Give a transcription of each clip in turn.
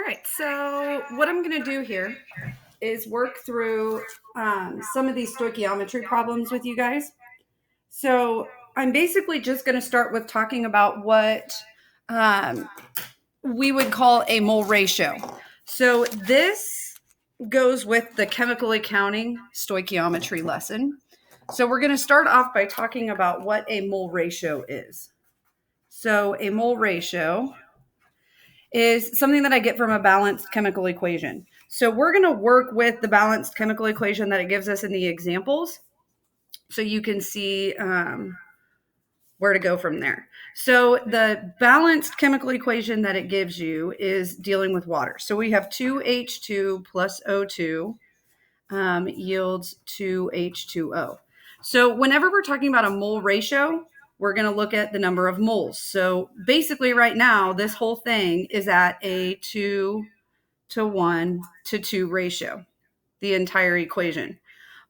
right, so what I'm going to do here is work through some of these stoichiometry problems with you guys. So I'm basically just going to start with talking about what um, we would call a mole ratio. So this goes with the chemical accounting stoichiometry lesson. So we're going to start off by talking about what a mole ratio is. So a mole ratio is something that I get from a balanced chemical equation. So we're going to work with the balanced chemical equation that it gives us in the examples so you can see where to go from there. So the balanced chemical equation that it gives you is dealing with water. So we have 2H2 plus O2 yields 2H2O. So whenever we're talking about a mole ratio, we're going to look at the number of moles. So basically right now, this whole thing is at a 2 to 1 to 2 ratio, the entire equation.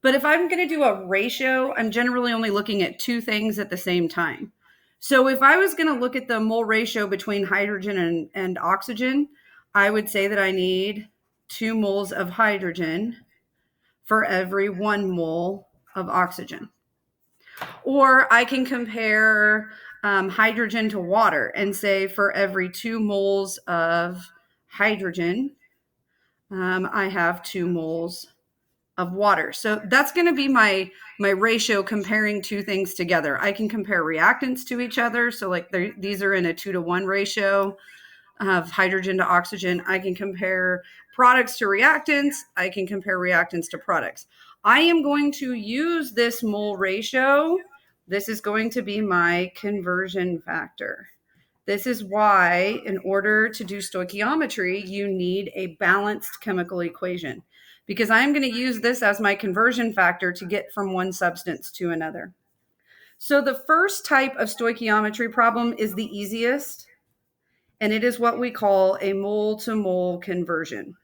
But if I'm going to do a ratio, I'm generally only looking at two things at the same time. So if I was going to look at the mole ratio between hydrogen and oxygen, I would say that I need 2 moles of hydrogen for every 1 mole of oxygen. Or I can compare hydrogen to water and say for every 2 moles of hydrogen, I have 2 moles of water. So that's going to be my ratio comparing two things together. I can compare reactants to each other. So like these are in a 2 to 1 ratio of hydrogen to oxygen. I can compare products to reactants. I can compare reactants to products. I am going to use this mole ratio. This is going to be my conversion factor. This is why, in order to do stoichiometry, you need a balanced chemical equation, because I'm going to use this as my conversion factor to get from one substance to another. So the first type of stoichiometry problem is the easiest, and it is what we call a mole-to-mole conversion.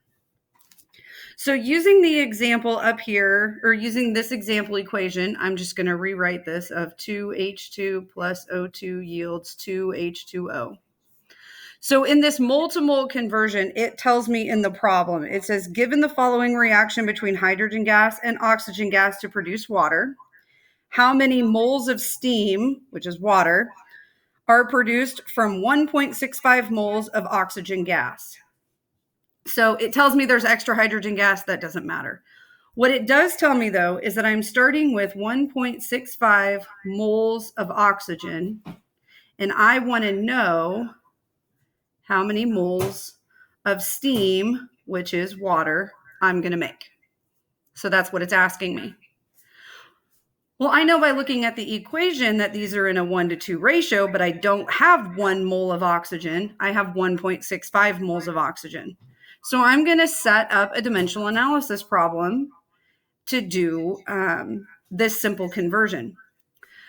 So using the example up here, or using this example equation, I'm just going to rewrite this of 2H2 plus O2 yields 2H2O. So in this mole-to-mole conversion, it tells me in the problem, it says, given the following reaction between hydrogen gas and oxygen gas to produce water, how many moles of steam, which is water, are produced from 1.65 moles of oxygen gas? So it tells me there's extra hydrogen gas. That doesn't matter. What it does tell me, though, is that I'm starting with 1.65 moles of oxygen, and I want to know how many moles of steam, which is water, I'm going to make. So that's what it's asking me. Well, I know by looking at the equation that these are in a 1 to 2 ratio, but I don't have 1 mole of oxygen. I have 1.65 moles of oxygen. So I'm going to set up a dimensional analysis problem to do this simple conversion.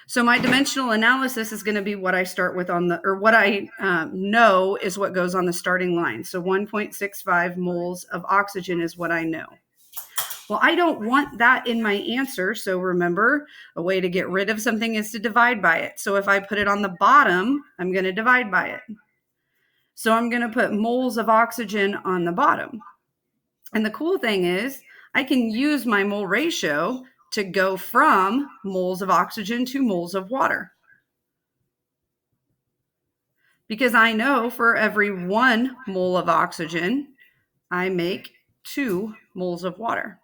So my dimensional analysis is going to be what I start with what I know is what goes on the starting line. So 1.65 moles of oxygen is what I know. Well, I don't want that in my answer. So remember, a way to get rid of something is to divide by it. So if I put it on the bottom, I'm going to divide by it. So I'm going to put moles of oxygen on the bottom. And the cool thing is I can use my mole ratio to go from moles of oxygen to moles of water. Because I know for every 1 mole of oxygen, I make 2 moles of water.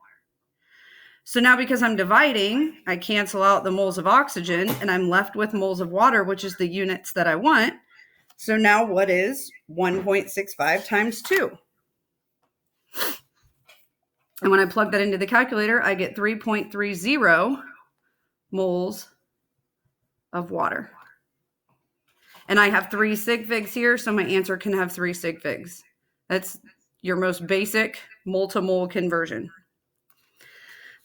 So now because I'm dividing, I cancel out the moles of oxygen and I'm left with moles of water, which is the units that I want. So now what is 1.65 times 2? And when I plug that into the calculator, I get 3.30 moles of water. And I have 3 sig figs here, so my answer can have 3 sig figs. That's your most basic mole-to-mole conversion.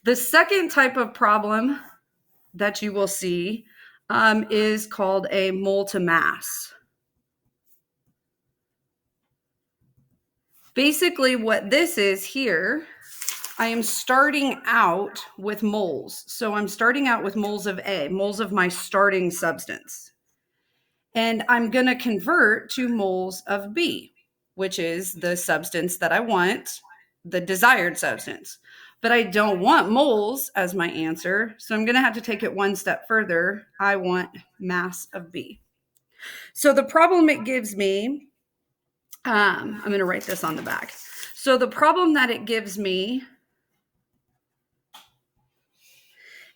The second type of problem that you will see is called a mole-to-mass. Basically, what this is here, I am starting out with moles. So I'm starting out with moles of A, moles of my starting substance. And I'm going to convert to moles of B. which is the substance that I want, the desired substance. But I don't want moles as my answer, so I'm going to have to take it one step further. I want mass of B. So the problem it gives me, I'm going to write this on the back. So the problem that it gives me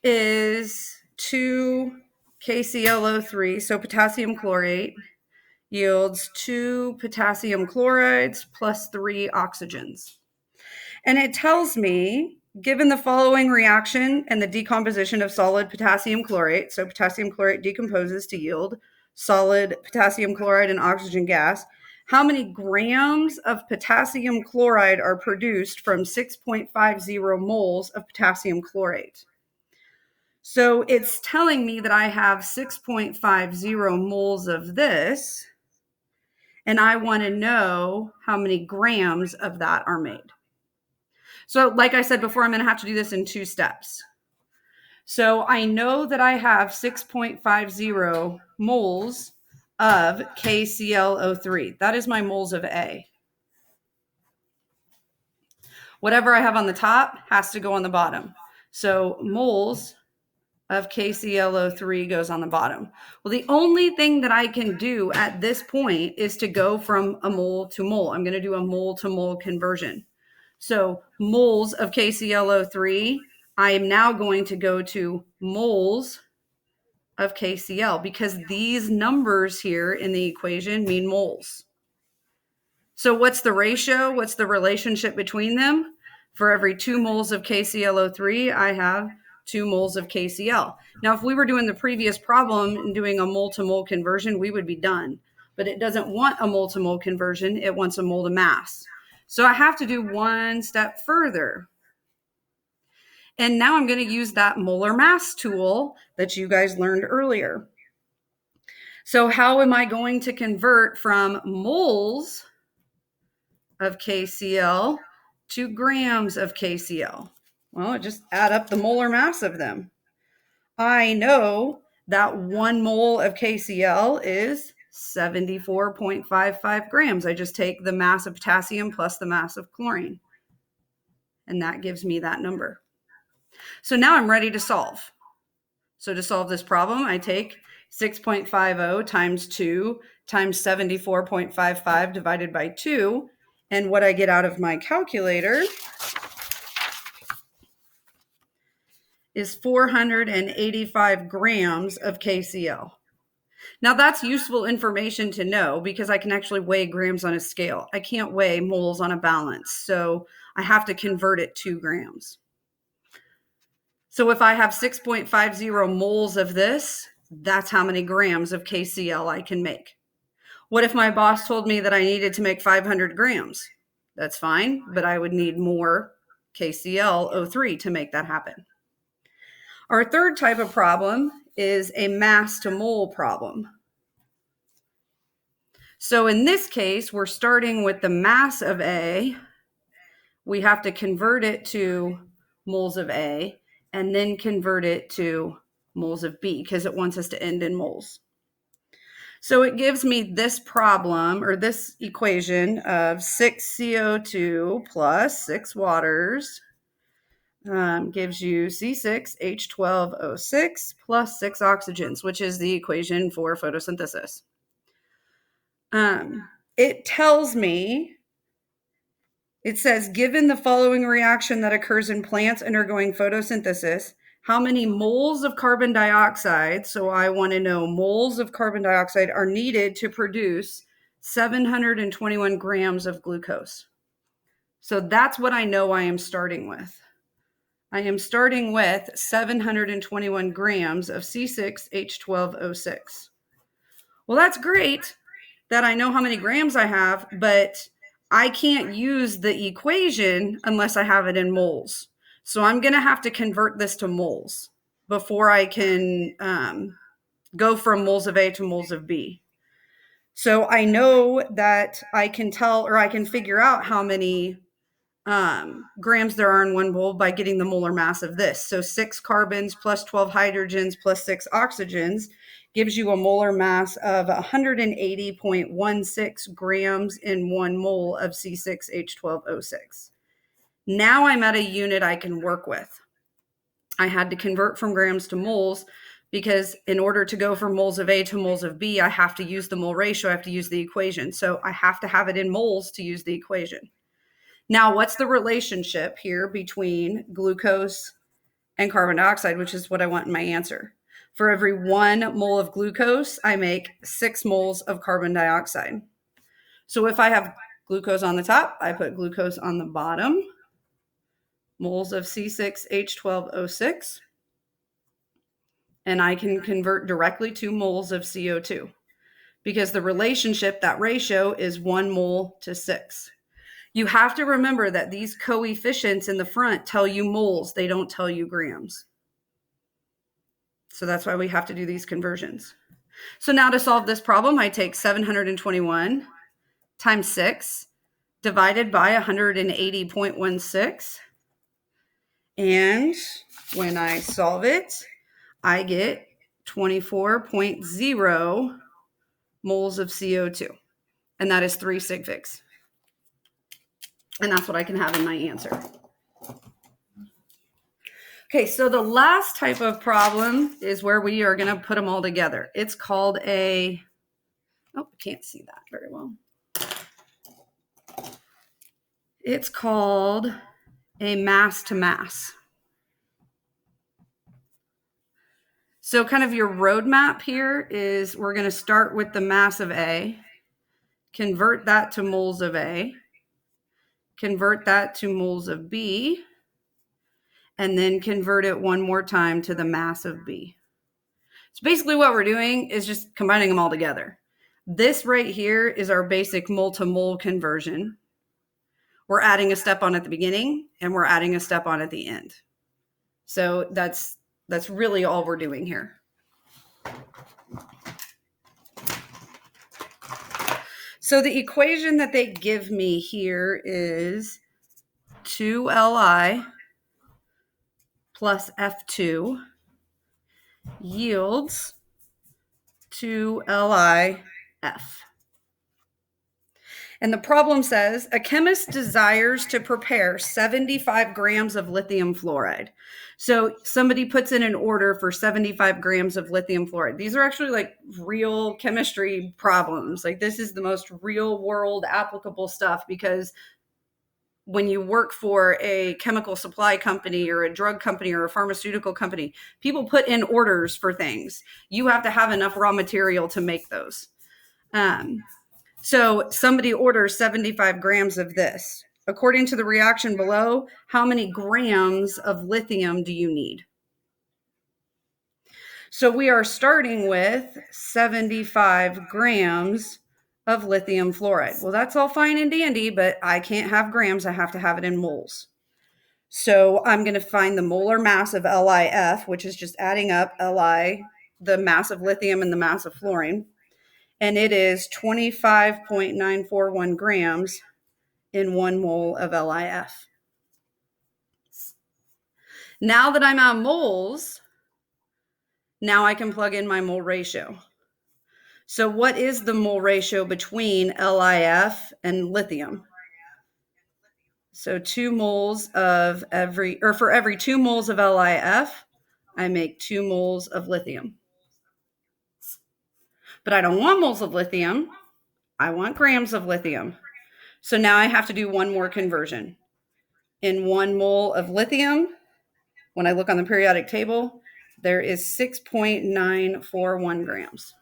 is 2 KClO3, so potassium chlorate, yields 2 potassium chlorides plus 3 oxygens. And it tells me, given the following reaction and the decomposition of solid potassium chlorate, so potassium chlorate decomposes to yield solid potassium chloride and oxygen gas, how many grams of potassium chloride are produced from 6.50 moles of potassium chlorate? So it's telling me that I have 6.50 moles of this, and I want to know how many grams of that are made. So like I said before, I'm going to have to do this in 2 steps. So I know that I have 6.50 moles of KClO3. That is my moles of A. Whatever I have on the top has to go on the bottom. So moles of KClO3 goes on the bottom. Well, the only thing that I can do at this point is to go from a mole to mole. I'm going to do a mole to mole conversion. So moles of KClO3, I am now going to go to moles of KCl because these numbers here in the equation mean moles. So what's the ratio? What's the relationship between them? For every 2 moles of KClO3, I have 2 moles of KCl. Now, if we were doing the previous problem and doing a mole to mole conversion, we would be done. But it doesn't want a mole to mole conversion. It wants a mole to mass. So I have to do one step further. And now I'm going to use that molar mass tool that you guys learned earlier. So how am I going to convert from moles of KCl to grams of KCl? Well, just add up the molar mass of them. I know that 1 mole of KCl is 74.55 grams. I just take the mass of potassium plus the mass of chlorine, and that gives me that number. So now I'm ready to solve. So to solve this problem, I take 6.50 times 2 times 74.55 divided by 2, and what I get out of my calculator is 485 grams of KCl. Now that's useful information to know because I can actually weigh grams on a scale. I can't weigh moles on a balance, so I have to convert it to grams. So if I have 6.50 moles of this, that's how many grams of KCl I can make. What if my boss told me that I needed to make 500 grams? That's fine, but I would need more KClO3 to make that happen. Our third type of problem is a mass to mole problem. So in this case, we're starting with the mass of A. We have to convert it to moles of A and then convert it to moles of B because it wants us to end in moles. So it gives me this problem or this equation of 6 CO2 plus 6 waters gives you C6H12O6 plus 6 oxygens, which is the equation for photosynthesis. It tells me, it says, given the following reaction that occurs in plants undergoing photosynthesis, how many moles of carbon dioxide, so I want to know moles of carbon dioxide, are needed to produce 721 grams of glucose. So that's what I know I am starting with. I am starting with 721 grams of C6H12O6. Well, that's great that I know how many grams I have, but I can't use the equation unless I have it in moles. So I'm going to have to convert this to moles before I can go from moles of A to moles of B. So I know that I can tell, or I can figure out how many grams there are in 1 mole by getting the molar mass of this. So 6 carbons plus 12 hydrogens plus 6 oxygens gives you a molar mass of 180.16 grams in 1 mole of C6H12O6. Now I'm at a unit I can work with. I had to convert from grams to moles because in order to go from moles of A to moles of B, I have to use the mole ratio. I have to use the equation. So I have to have it in moles to use the equation. Now, what's the relationship here between glucose and carbon dioxide, which is what I want in my answer? For every 1 mole of glucose, I make 6 moles of carbon dioxide. So if I have glucose on the top, I put glucose on the bottom, moles of C6H12O6, and I can convert directly to moles of CO2 because the relationship, that ratio, is 1 mole to 6. You have to remember that these coefficients in the front tell you moles. They don't tell you grams. So that's why we have to do these conversions. So now to solve this problem, I take 721 times 6 divided by 180.16. And when I solve it, I get 24.0 moles of CO2. And that is 3 sig figs. And that's what I can have in my answer. Okay, so the last type of problem is where we are going to put them all together. It's called I can't see that very well. It's called a mass to mass. So kind of your roadmap here is we're going to start with the mass of A, convert that to moles of A, convert that to moles of B, and then convert it one more time to the mass of B. So basically what we're doing is just combining them all together. This right here is our basic mole to mole conversion. We're adding a step on at the beginning and we're adding a step on at the end. So that's really all we're doing here. So the equation that they give me here is 2Li plus F2 yields 2LiF. And the problem says a chemist desires to prepare 75 grams of lithium fluoride. So somebody puts in an order for 75 grams of lithium fluoride. These are actually like real chemistry problems. Like this is the most real world applicable stuff because when you work for a chemical supply company or a drug company or a pharmaceutical company, people put in orders for things. You have to have enough raw material to make those. So somebody orders 75 grams of this. According to the reaction below, how many grams of lithium do you need? So we are starting with 75 grams of lithium fluoride. Well, that's all fine and dandy, but I can't have grams. I have to have it in moles. So I'm going to find the molar mass of LiF, which is just adding up Li, the mass of lithium and the mass of fluorine. And it is 25.941 grams in 1 mole of LiF. Now that I'm at moles, now I can plug in my mole ratio. So what is the mole ratio between LiF and lithium? So 2 moles of for every 2 moles of LiF, I make 2 moles of lithium. But I don't want moles of lithium. I want grams of lithium. So now I have to do one more conversion. In 1 mole of lithium, when I look on the periodic table, there is 6.941 grams.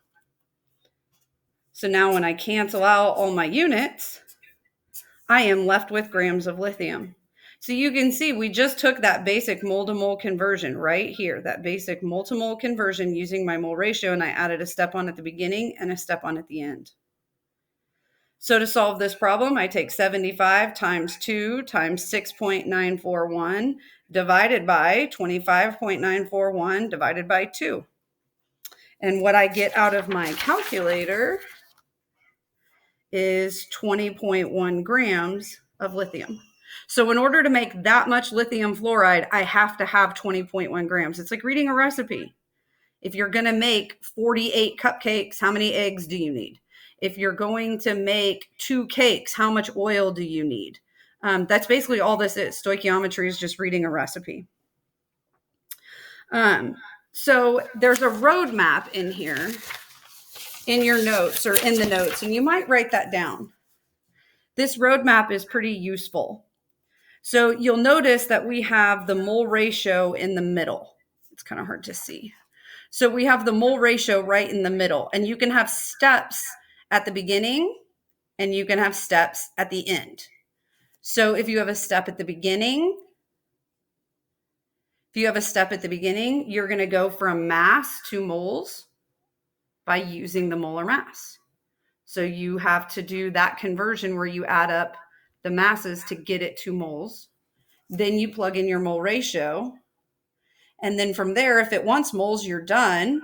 So now when I cancel out all my units, I am left with grams of lithium. So you can see we just took that basic mole to mole conversion right here, that basic mole to mole conversion using my mole ratio, and I added a step on at the beginning and a step on at the end. So to solve this problem, I take 75 times 2 times 6.941 divided by 25.941 divided by 2. And what I get out of my calculator is 20.1 grams of lithium. So in order to make that much lithium fluoride, I have to have 20.1 grams. It's like reading a recipe. If you're going to make 48 cupcakes, how many eggs do you need? If you're going to make 2 cakes, how much oil do you need? That's basically all this is. Stoichiometry is just reading a recipe. So there's a roadmap in here in your notes or in the notes, and you might write that down. This roadmap is pretty useful. So you'll notice that we have the mole ratio in the middle. It's kind of hard to see. So we have the mole ratio right in the middle, and you can have steps at the beginning and you can have steps at the end. So if you have a step at the beginning, you're going to go from mass to moles by using the molar mass. So you have to do that conversion where you add up the masses to get it to moles. Then you plug in your mole ratio. And then from there, if it wants moles, you're done.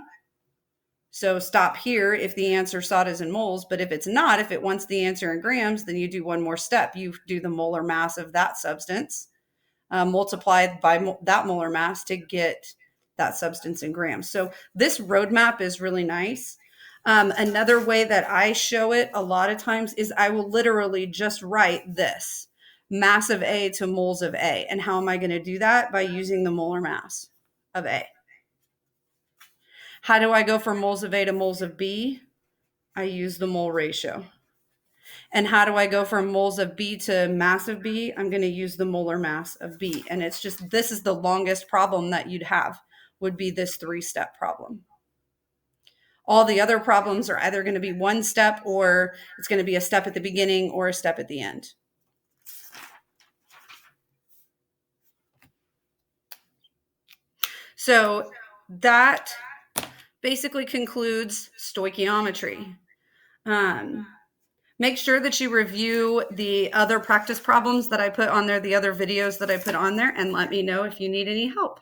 So stop here if the answer sought is in moles. But if it's not, if it wants the answer in grams, then you do one more step. You do the molar mass of that substance multiplied by that molar mass to get that substance in grams. So this roadmap is really nice. Another way that I show it a lot of times is I will literally just write this: mass of A to moles of A. And how am I going to do that? By using the molar mass of A. How do I go from moles of A to moles of B? I use the mole ratio. And how do I go from moles of B to mass of B? I'm going to use the molar mass of B. And it's just, this is the longest problem that you'd have, would be this 3-step problem. All the other problems are either going to be one step, or it's going to be a step at the beginning or a step at the end. So that basically concludes stoichiometry. Make sure that you review the other practice problems that I put on there, the other videos that I put on there, and let me know if you need any help.